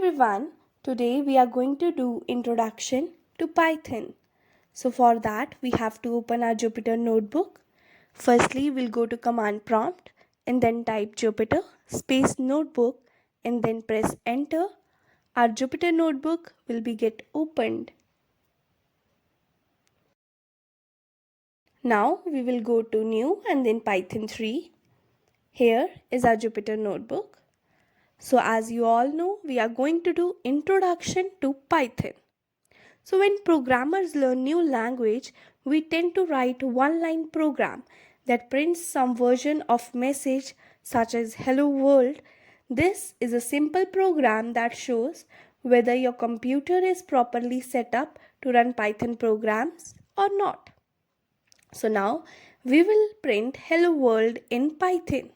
everyone, today we are going to do introduction to Python. So for that we have to open our Jupyter notebook. Firstly we'll go to command prompt and then type Jupyter space notebook and then press enter. Our Jupyter notebook will be get opened. Now we will go to new and then Python 3. Here is our Jupyter notebook. So as you all know, we are going to do introduction to Python. So when programmers learn new language, we tend to write one-line program that prints some version of message such as hello world. This is a simple program that shows whether your computer is properly set up to run Python programs or not. So now we will print hello world in Python.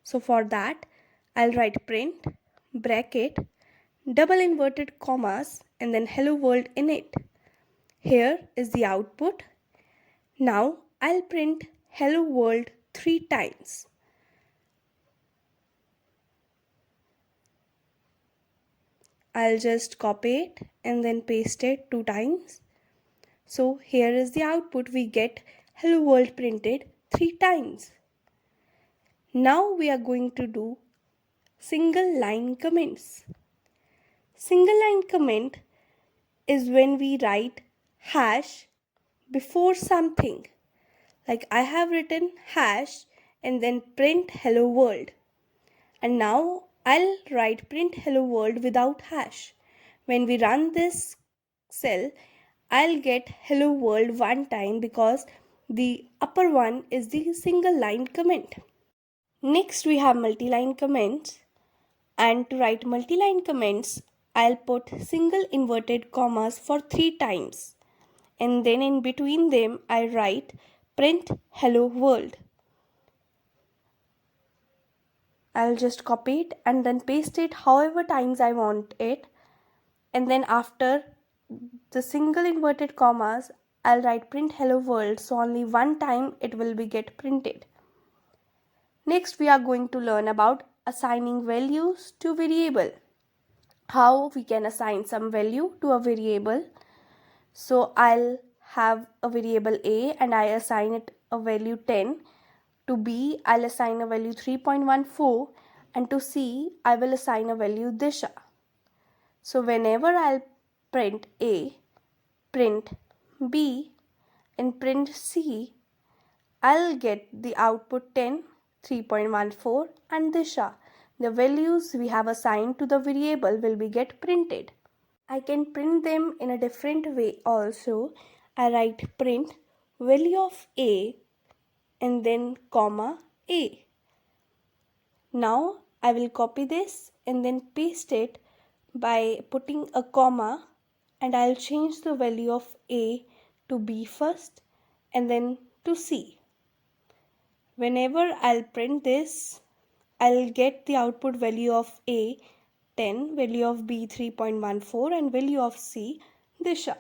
So for that, I'll write print, bracket, double inverted commas and then hello world in it. Here is the output. Now I'll print hello world 3 times. I'll just copy it and then paste it 2 times. So here is the output. We get hello world printed 3 times. Now we are going to do single line comments. Single line comment is when we write hash before something. Like I have written hash and then print hello world. And now I'll write print hello world without hash. When we run this cell, I'll get hello world 1 time because the upper one is the single line comment. Next we have multiline comments, and to write multiline comments I'll put single inverted commas for 3 times, and then in between them I write print hello world. I'll just copy it and then paste it however times I want it, and then after the single inverted commas I'll write print hello world, so only 1 time it will be get printed. Next we are going to learn about assigning values to variable. How we can assign some value to a variable. So I'll have a variable A and I assign it a value 10. To B I'll assign a value 3.14 and to C I will assign a value Disha. So whenever I'll print A, print B and print C, I'll get the output 10, 3.14 and Disha. The values we have assigned to the variable will be get printed. I can print them in a different way also. I write print value of A and then comma A. Now I will copy this and then paste it by putting a comma, and I'll change the value of A to B first and then to C. Whenever I'll print this, I'll get the output value of A 10, value of B 3.14 and value of C Disha.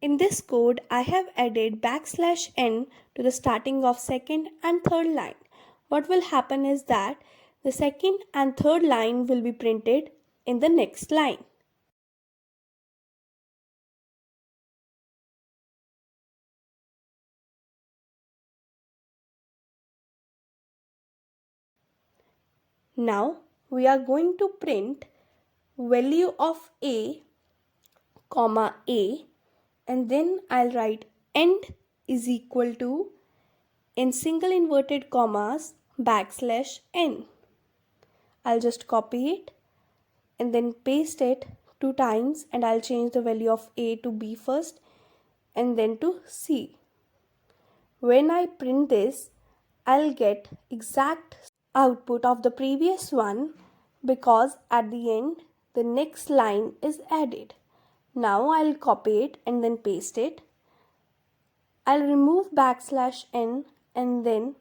In this code, I have added \n to the starting of second and third line. What will happen is that the second and third line will be printed in the next line. Now we are going to print value of A, comma A, and then I'll write end is equal to, in single inverted commas, \n. I'll just copy it and then paste it 2 times, and I'll change the value of A to B first and then to C. When I print this, I'll get exact output of the previous one because at the end the next line is added. Now I'll copy it and then paste it. I'll remove \n and then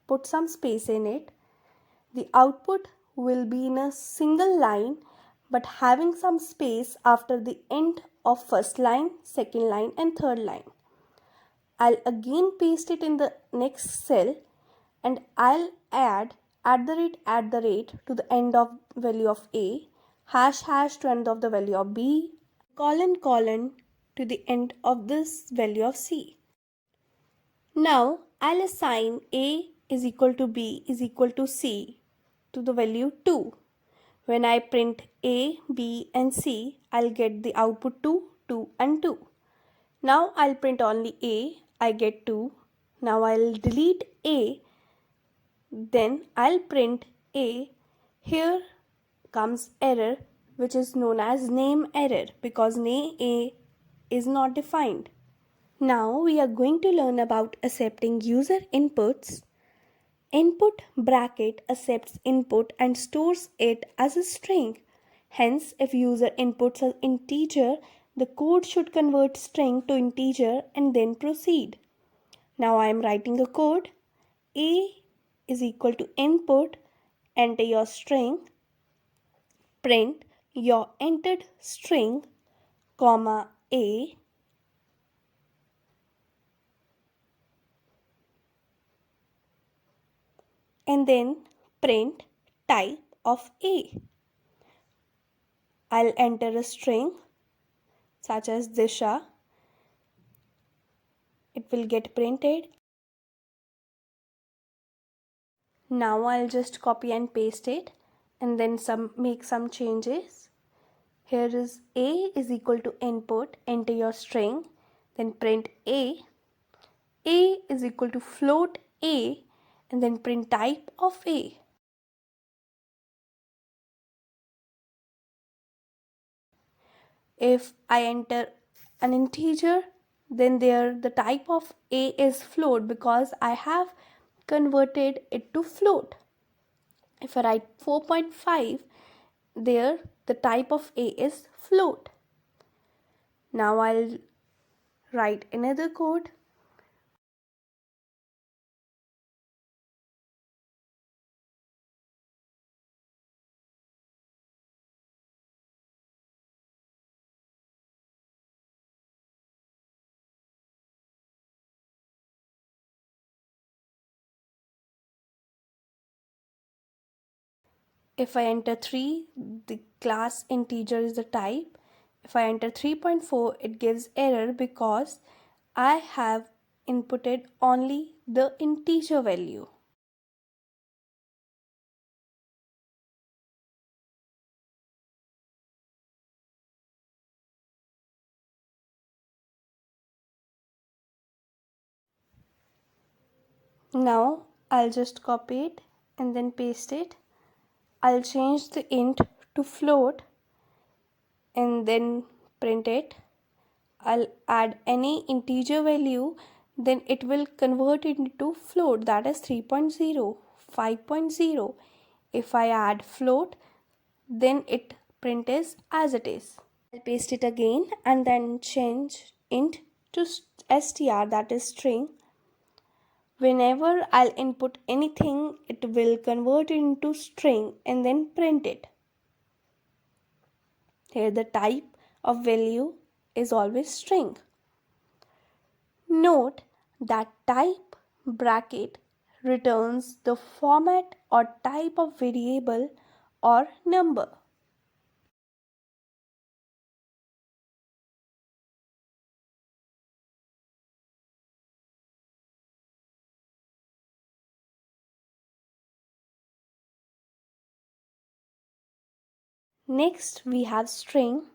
put some space in it. The output will be in a single line but having some space after the end of first line, second line and third line. I'll again paste it in the next cell and I'll add @ to the end of value of A, ## to end of the value of B, colon to the end of this value of C. Now I'll assign A is equal to B is equal to C to the value 2. When I print A, B and C, I'll get the output 2, 2 and 2. Now I'll print only A, I get 2. Now I'll delete A, then I'll print A. Here comes error which is known as name error because name A is not defined. Now we are going to learn about accepting user inputs. Input bracket accepts input and stores it as a string. Hence, if user inputs an integer, the code should convert string to integer and then proceed. Now I am writing a code. A is equal to input, enter your string, print your entered string, comma A, and then print type of A. I'll enter a string such as Disha. It will get printed. Now I'll just copy and paste it and then make some changes. Here is A is equal to input, enter your string, then print A. A is equal to float A and then print type of A. If I enter an integer, then there the type of A is float because I have converted it to float. If I write 4.5, there the type of A is float. Now I'll write another code. If I enter 3, the class integer is the type. If I enter 3.4, it gives error because I have inputted only the integer value. Now I'll just copy it and then paste it. I'll change the int to float and then print it. I'll add any integer value, then it will convert it into float, that is 3.0, 5.0. If I add float, then it prints as it is. I'll paste it again and then change int to str, that is string. Whenever I'll input anything, it will convert it into string and then print it. Here the type of value is always string. Note that type bracket returns the format or type of variable or number. Next we have string.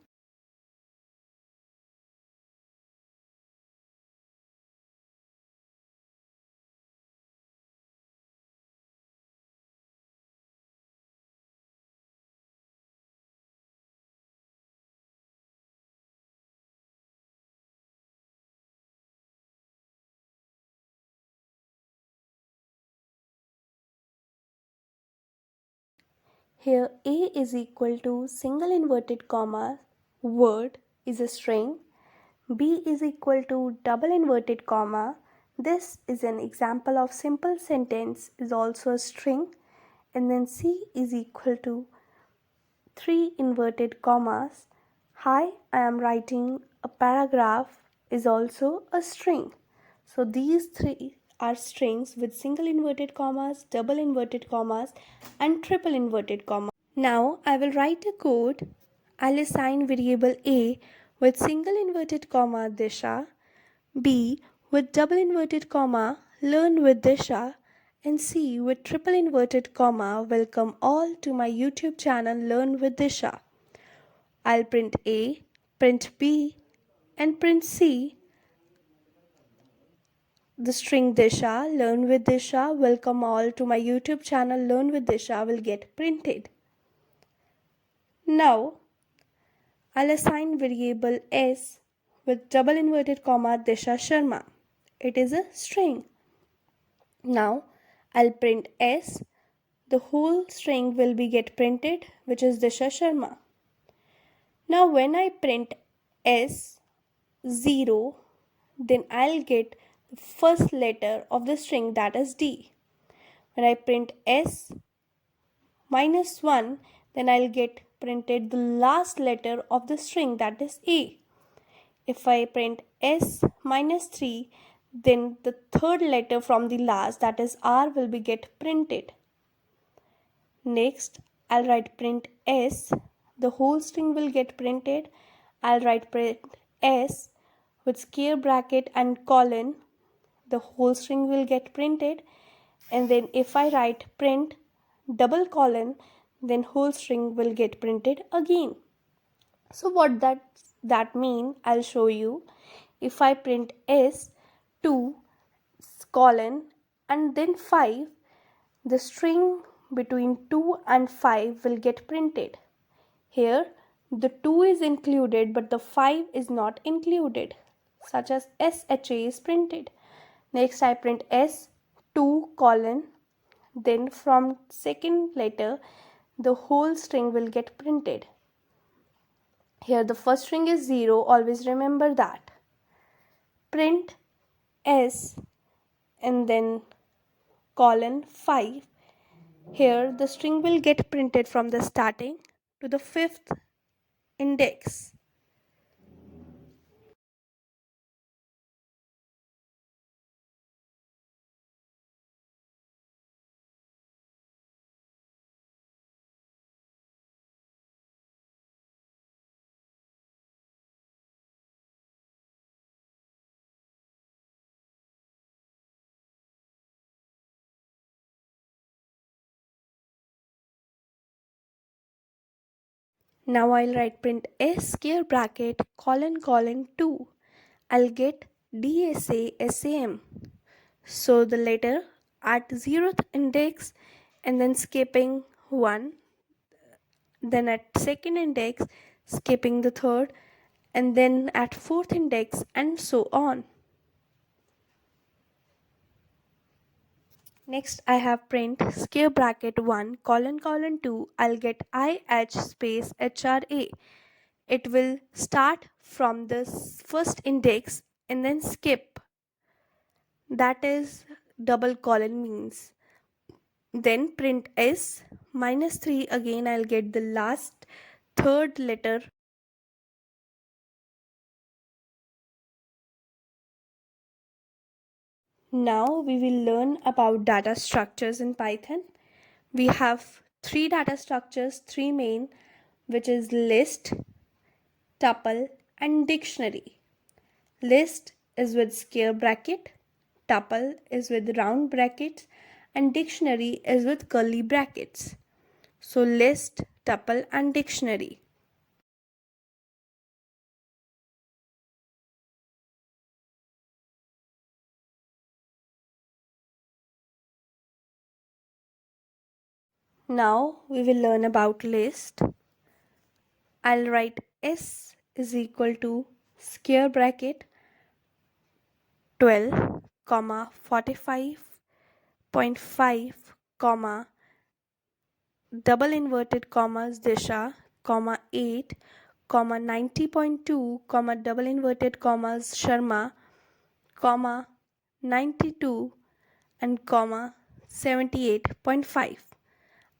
Here A is equal to single inverted comma word is a string. B is equal to double inverted comma. This is an example of simple sentence is also a string. And then C is equal to 3 inverted commas. Hi, I am writing a paragraph is also a string. So these three are strings with single inverted commas, double inverted commas and triple inverted commas. Now I will write a code. I'll assign variable A with single inverted comma Disha, B with double inverted comma learn with Disha, and C with triple inverted comma welcome all to my YouTube channel Learn with Disha. I'll print A, print B, and print C. The string Disha, Learn with Disha, welcome all to my YouTube channel Learn with Disha will get printed. Now, I'll assign variable S with double inverted comma Disha Sharma. It is a string. Now, I'll print S. The whole string will be get printed, which is Disha Sharma. Now, when I print S 0, then I'll get the first letter of the string, that is D. When I print S -1, then I'll get printed the last letter of the string, that is A. If I print S -3, then the third letter from the last, that is R, will be get printed. Next, I'll write print S. The whole string will get printed. I'll write print S with square bracket and colon. The whole string will get printed. And then if I write print double colon, then whole string will get printed again. So what that mean, I'll show you. If I print S 2 colon and then 5, the string between 2 and 5 will get printed. Here the 2 is included but the 5 is not included, such as SHA is printed. Next I print S 2 colon, then from second letter the whole string will get printed. Here the first string is 0, always remember that. Print S and then colon 5. Here the string will get printed from the starting to the 5th index. Now I'll write print S square bracket colon colon 2. I'll get DSA SAM. So the letter at 0th index and then skipping 1, then at second index skipping the third, and then at 4th index and so on. Next I have print square bracket 1 colon colon 2. I'll get IH space HRA. It will start from the first index and then skip. That is double colon means. Then print S -3, again I'll get the last third letter. Now we will learn about data structures in Python. We have three data structures, three main, which is list, tuple and dictionary. List is with square bracket, tuple is with round brackets, and dictionary is with curly brackets. So list, tuple and dictionary. Now we will learn about list. I'll write S is equal to square bracket 12, 45.5, double inverted commas Disha, comma 8, comma 90.2, comma double inverted commas Sharma, comma 92 and comma 78.5.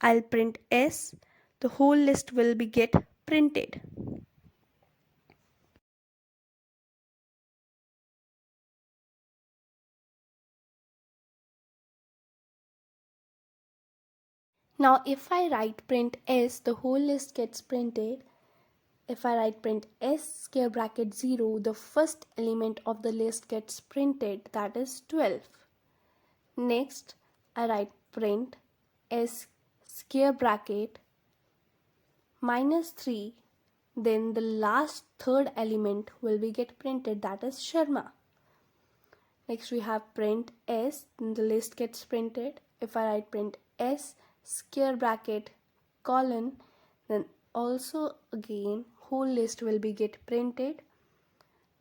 I'll print S. The whole list will be get printed. Now if I write print S, the whole list gets printed. If I write print S square bracket 0, the first element of the list gets printed, that is 12. Next, I write print S square bracket minus 3, then the last third element will be get printed, that is Sharma. Next we have print S, then the list gets printed. If I write print S square bracket colon, then also again whole list will be get printed.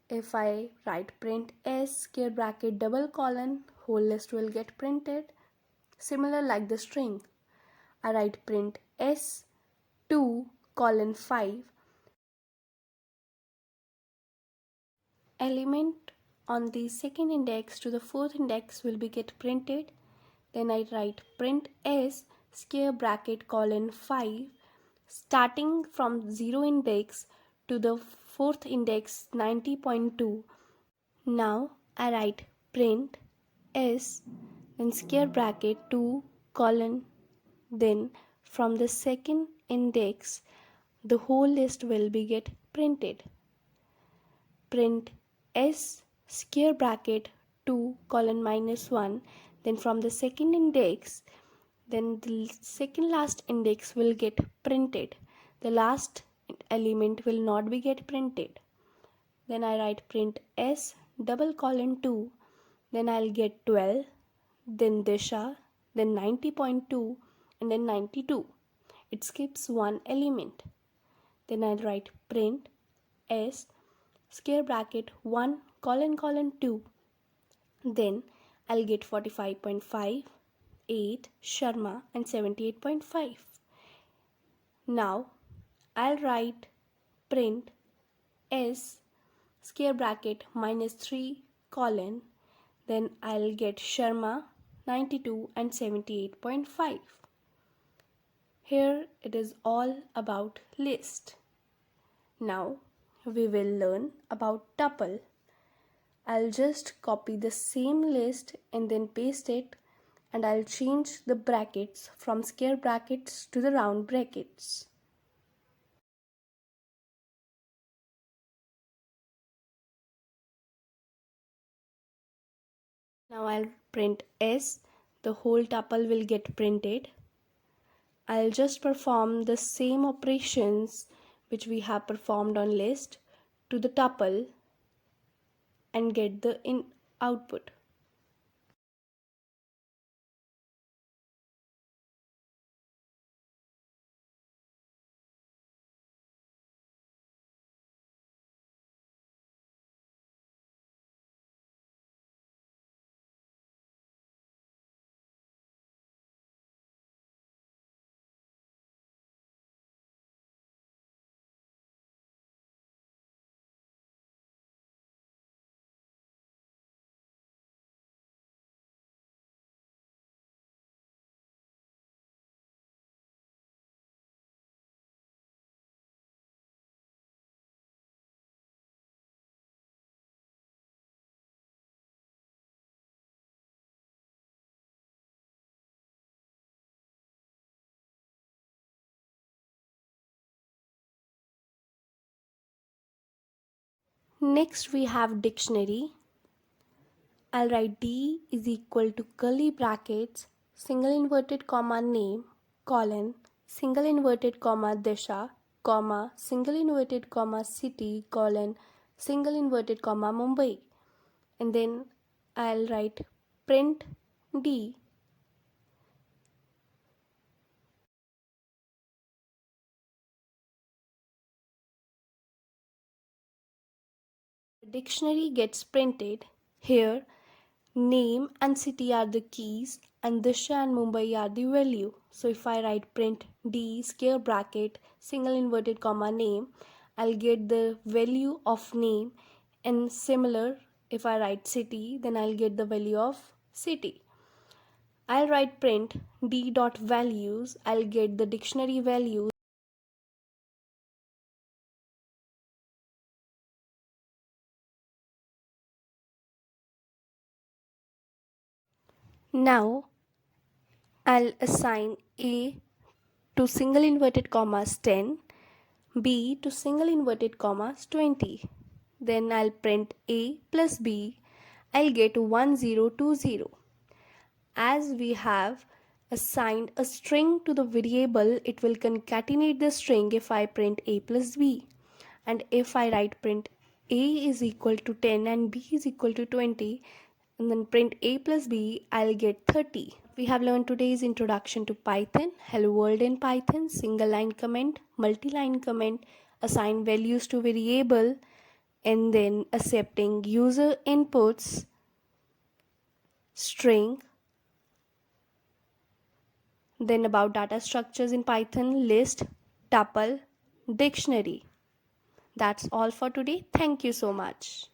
If I write print S square bracket double colon, whole list will get printed. Similar like the string. I write print S 2 colon 5. Element on the second index to the fourth index will be get printed. Then I write print S square bracket colon 5 starting from 0 index to the fourth index 90.2. Now I write print S then square bracket 2 colon, then from the second index the whole list will be get printed. Print S square bracket 2 colon minus 1, then from the second index, then the second last index will get printed. The last element will not be get printed. Then I write print S double colon 2, then I'll get 12, then Disha, then 90.2 and then 92. It skips one element. Then I'll write print S square bracket 1 colon colon 2, then I'll get 45.5, 8 Sharma and 78.5. Now I'll write print S square bracket minus 3 colon, then I'll get Sharma 92 and 78.5. Here it is all about list. Now we will learn about tuple. I'll just copy the same list and then paste it, and I'll change the brackets from square brackets to the round brackets. Now I'll print S, the whole tuple will get printed. I'll just perform the same operations which we have performed on list to the tuple and get the output. Next we have dictionary. I'll write D is equal to curly brackets, single inverted comma name, colon, single inverted comma Disha, comma, single inverted comma city, colon, single inverted comma Mumbai. And then I'll write print D. The dictionary gets printed. Here, name and city are the keys and Disha and Mumbai are the value. So if I write print D square bracket single inverted comma name, I'll get the value of name, and similar if I write city, then I'll get the value of city. I'll write print d dot values, I'll get the dictionary values. Now I'll assign A to single inverted commas 10, B to single inverted commas 20. Then I'll print A plus B. I'll get 1020. As we have assigned a string to the variable, it will concatenate the string if I print A plus B. And if I write print A is equal to 10 and B is equal to 20, and then print A plus B, I'll get 30. We have learned today's introduction to Python, hello world in Python, single line comment, multi-line comment, assign values to variable, and then accepting user inputs, string, then about data structures in Python, list, tuple, dictionary. That's all for today. Thank you so much.